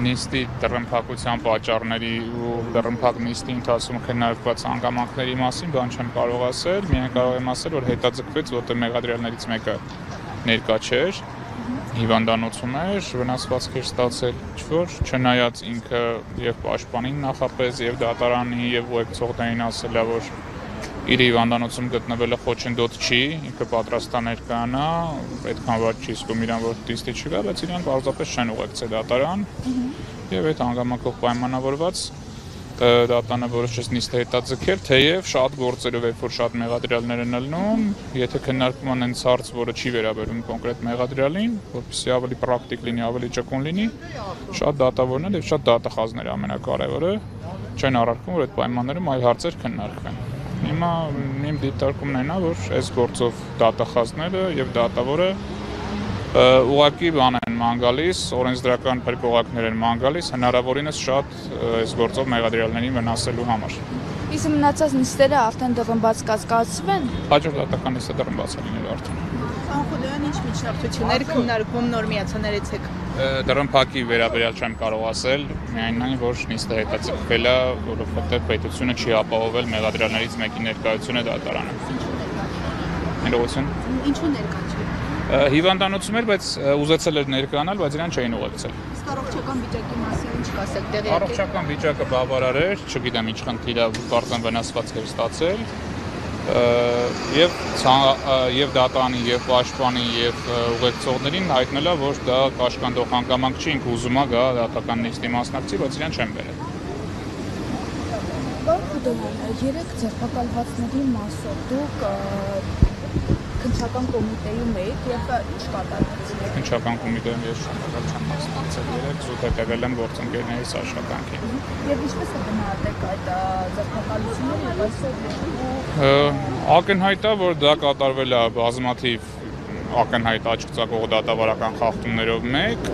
նիստի դռնփակության պատճառների ու դռնփակ նիստի ընթացքում քննարկված հանգամանքների մասին բան չեմ կարող ասել, միայն կարող եմ ասել, որ հետաձգվեց, որտեղ մեղադրյալներից մեկը ներկա չէր, հիվանդանոցում էր, վնասվածք էր ստացել, ինչ-որ չնայած ինքը եւ պաշտպանին նախապես եւ դատարանին եւ ուղեկցողներին ասելա, որ իր հիվանդանոցում գտնվելը խոչընդոտ չի, ինքը պատրաստ է ներկայանա, այդքան վատ չի զգում իրան, որ նիստի չգա, բայց իրան պարզապես չեն ուղեկցել դատարան եւ այդ հանգամանքով պայմանավորված դատարանը որոշեց նիստը հետաձգել, թեև շատ գործերով երբ որ շատ մեղադրյալներ են ելնում, եթե քննարկվում են հենց հարց, որը չի վերաբերում կոնկրետ մեղադրյալին, որպեսզի ավելի պրակտիկ լինի, ավելի ճկուն լինի, շատ դատավորներ եւ շատ դատախազներ ամենակարևորը չեն առարկում, որ այդ պայմաններում այլ հարցեր քննարկվեն։ Հիմա իմ դիտարկումն այն է, որ այս գործով դատախազները եւ դատավորը ուղղակի բան են ման գալիս, օրենսդրական փրկողակներ են ման գալիս, հնարավորինս շատ այս գործով մեղադրյալներին վնասելու համար։ Իսկ մնացած նիստերը արդեն դռնբաց կասկածվեն։ Հաջորդ դատական նիստը դռնբաց է լինելու արդեն։ Անխոդոյան ինչ միջնակցություններ քննարկվում նոր միացաներից եք։ Դռնփակի վերաբերյալ չեմ կարող ասել, միայն այն, որ նիստը հետաձգվել է, որովհետև պետությունը չի ապահովել մեղադրյալներից մեկի ներկայությունը դատարանը։ Ներողություն։ Ինչու ներկա չի։ Հիվանդանոցում էր, բայց ուզեցել էր ներկայանալ, բայց իրան չէին ուղեկցել։ Իսկ առողջական վիճակի մասին ինչ կասեք, տեղյակ եք։ Առողջական վիճակը բավարար էր, չգիտեմ ինչ խնդիր է, կարծեմ վնասվածք էր ստացել։ Եվ դատարանի, եւ պաշտպանի, եւ ուղեկցողներին հայտնելա, որ դա կաշկանդող հանգամանք չի, ինքը ուզում է գա դատական նիստի մասնակցի, բայց իրան չեն բերել։ Երեք ձերբակալվածների մասով դուք քննչական կոմիտեում եք եւ ինչ կատարվեցիք։ Քննչական կոմիտեում ես շնորհակալ մասնակցել երեք, զուտ հետևել եմ գործընկերներիս աշխատանքին։ Եվ ինչպես է գնահատեք այդ ձերբակալությունները այսօր։ Ակնհայտ է, որ դա կատարվել է բազմաթիվ ակնհայտ աչք ծակող դատավարական խախտումներով մեկ,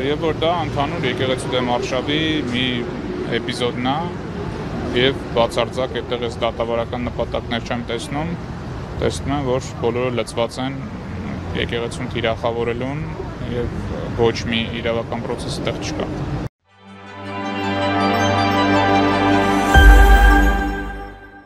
եւ որ դա ընդհանուր եկեղեցու դեմ արշավի մի էպիզոդն է, եւ բացարձակ այդտեղ այս դատավարական նպատակներ չեմ տեսնում, տեսնում եմ, որ բոլորը լծված են եկեղեցուն թիրախավորելուն եւ ոչ մի իրավական process այդտեղ չկա։